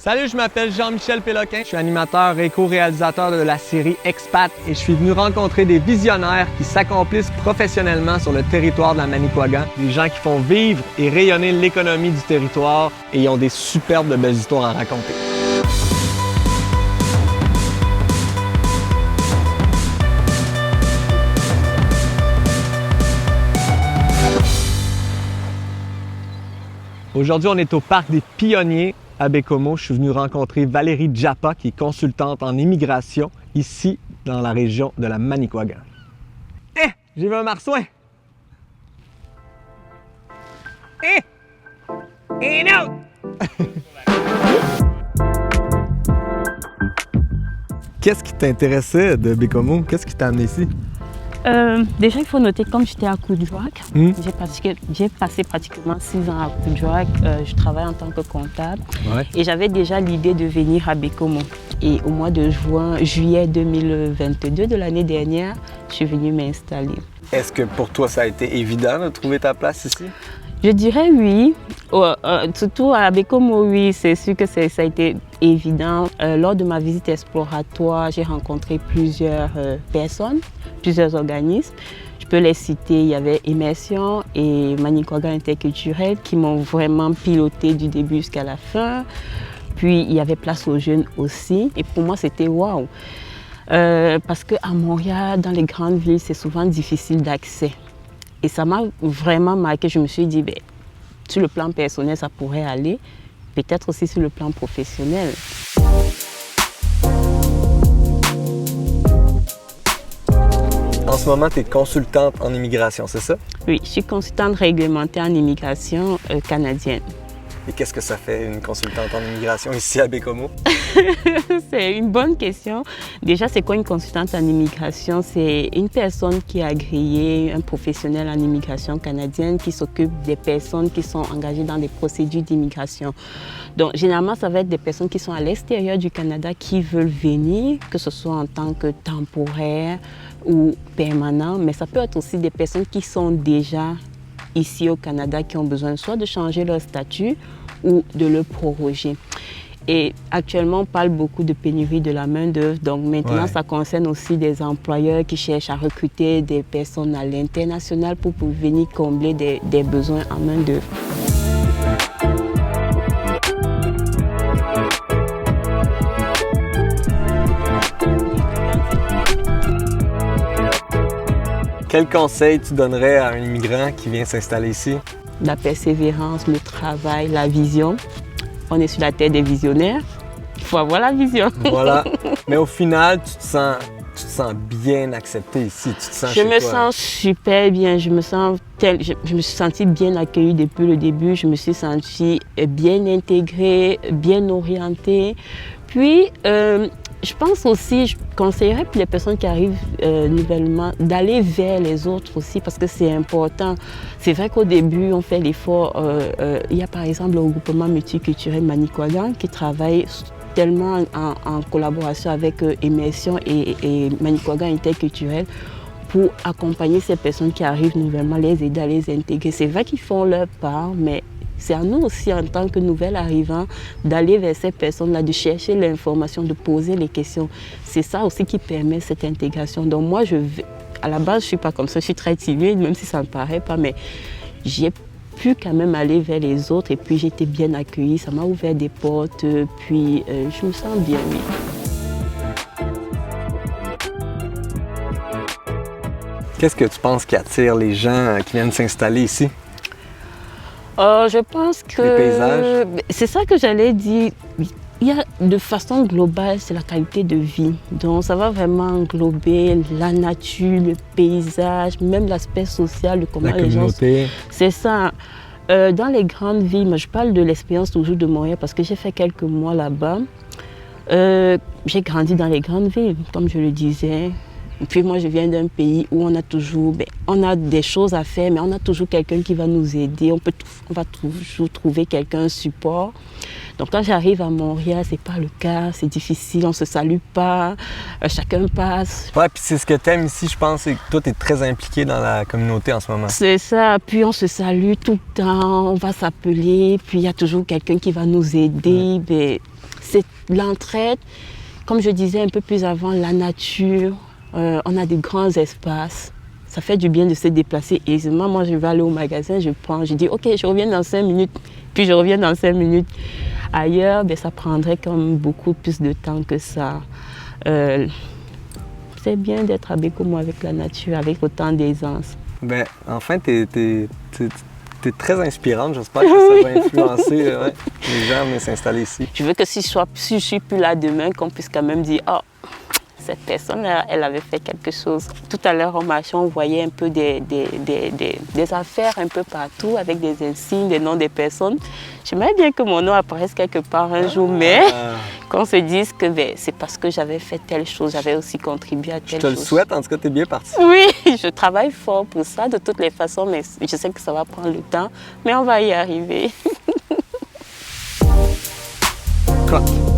Salut, je m'appelle Jean-Michel Péloquin. Je suis animateur et co-réalisateur de la série Expat et je suis venu rencontrer des visionnaires qui s'accomplissent professionnellement sur le territoire de la Manicouagan. Des gens qui font vivre et rayonner l'économie du territoire et ils ont des superbes de belles histoires à raconter. Aujourd'hui, on est au Parc des Pionniers à Baie-Comeau. Je suis venu rencontrer Valérie Djapa, qui est consultante en immigration ici dans la région de la Manicouagan. J'ai vu un marsouin! Un autre! Qu'est-ce qui t'intéressait de Baie-Comeau? Qu'est-ce qui t'a amené ici? Déjà, il faut noter, comme j'étais à Coudjoac, j'ai passé pratiquement 6 ans à Coudjoac. Je travaille en tant que comptable et j'avais déjà l'idée de venir à Baie-Comeau. Et au mois de juillet 2022 de l'année dernière, je suis venue m'installer. Est-ce que pour toi, ça a été évident de trouver ta place ici? Je dirais oui. Surtout à Baie-Comeau, oui, c'est sûr que ça a été évident. Lors de ma visite exploratoire, j'ai rencontré plusieurs personnes, plusieurs organismes. Je peux les citer, il y avait Immersion et Manicouagan Interculturel qui m'ont vraiment piloté du début jusqu'à la fin. Puis il y avait Place aux Jeunes aussi. Et pour moi, c'était waouh. Parce qu'à Montréal, dans les grandes villes, c'est souvent difficile d'accès. Et ça m'a vraiment marqué. Je me suis dit, sur le plan personnel, ça pourrait aller. Peut-être aussi sur le plan professionnel. En ce moment, tu es consultante en immigration, c'est ça? Oui, je suis consultante réglementée en immigration canadienne. Et qu'est-ce que ça fait, une consultante en immigration ici à Baie-Comeau? C'est une bonne question. Déjà, c'est quoi une consultante en immigration? C'est une personne qui est agréée, un professionnel en immigration canadienne qui s'occupe des personnes qui sont engagées dans des procédures d'immigration. Donc, généralement, ça va être des personnes qui sont à l'extérieur du Canada qui veulent venir, que ce soit en tant que temporaire ou permanent, mais ça peut être aussi des personnes qui sont déjà ici au Canada qui ont besoin soit de changer leur statut ou de le proroger. Et actuellement, on parle beaucoup de pénurie de la main-d'œuvre. Donc maintenant, ça concerne aussi des employeurs qui cherchent à recruter des personnes à l'international pour venir combler des besoins en main-d'œuvre. Quel conseil tu donnerais à un immigrant qui vient s'installer ici? La persévérance, le travail, la vision. On est sur la terre des visionnaires. Il faut avoir la vision. Voilà. Mais au final, tu te sens bien accepté ici. Tu te sens Je me sens super bien. Je me suis sentie bien accueillie depuis le début. Je me suis sentie bien intégrée, bien orientée. Puis, je pense aussi, je conseillerais pour les personnes qui arrivent nouvellement d'aller vers les autres aussi parce que c'est important. C'est vrai qu'au début, on fait l'effort. Il y a par exemple le regroupement multiculturel Manicouagan qui travaille tellement en collaboration avec Immersion et Manicouagan Interculturel pour accompagner ces personnes qui arrivent nouvellement, les aider à les intégrer. C'est vrai qu'ils font leur part, mais c'est à nous aussi, en tant que nouvel arrivant, d'aller vers ces personnes-là, de chercher l'information, de poser les questions. C'est ça aussi qui permet cette intégration. Donc moi, à la base, je ne suis pas comme ça, je suis très timide, même si ça ne me paraît pas, mais j'ai pu quand même aller vers les autres et puis j'ai été bien accueillie, ça m'a ouvert des portes, puis je me sens bien, oui. Qu'est-ce que tu penses qui attire les gens qui viennent s'installer ici? Je pense que les paysages. C'est ça que j'allais dire. Il y a de façon globale, c'est la qualité de vie. Donc ça va vraiment englober la nature, le paysage, même l'aspect social, de comment les gens... C'est ça. Dans les grandes villes, moi je parle de l'expérience toujours de Montréal parce que j'ai fait quelques mois là-bas. J'ai grandi dans les grandes villes, comme je le disais. Puis moi, je viens d'un pays où on a toujours, on a des choses à faire, mais on a toujours quelqu'un qui va nous aider. On va toujours trouver quelqu'un, un support. Donc quand j'arrive à Montréal, c'est pas le cas, c'est difficile, on se salue pas, chacun passe. Ouais, puis c'est ce que t'aimes ici, je pense, c'est que toi, t'es très impliqué dans la communauté en ce moment. C'est ça, puis on se salue tout le temps, on va s'appeler, puis il y a toujours quelqu'un qui va nous aider. c'est l'entraide. Comme je disais un peu plus avant, la nature, on a des grands espaces. Ça fait du bien de se déplacer aisément. Moi, je vais aller au magasin, je prends, je dis, OK, je reviens dans 5 minutes, puis je reviens dans 5 minutes. Ailleurs, ça prendrait comme beaucoup plus de temps que ça. C'est bien d'être à Bécomo avec la nature, avec autant d'aisance. Enfin, t'es très inspirante. J'espère que ça va influencer les gens à venir s'installer ici. Je veux que si je suis plus là demain, qu'on puisse quand même dire, oh, cette personne-là, elle avait fait quelque chose. Tout à l'heure, en marchant, on voyait un peu des affaires un peu partout avec des insignes, des noms des personnes. J'aimerais bien que mon nom apparaisse quelque part un jour, mais qu'on se dise que c'est parce que j'avais fait telle chose, j'avais aussi contribué à telle chose. Je te le souhaite, en tout cas, tu es bien parti. Oui, je travaille fort pour ça, de toutes les façons, mais je sais que ça va prendre le temps, mais on va y arriver. Cut.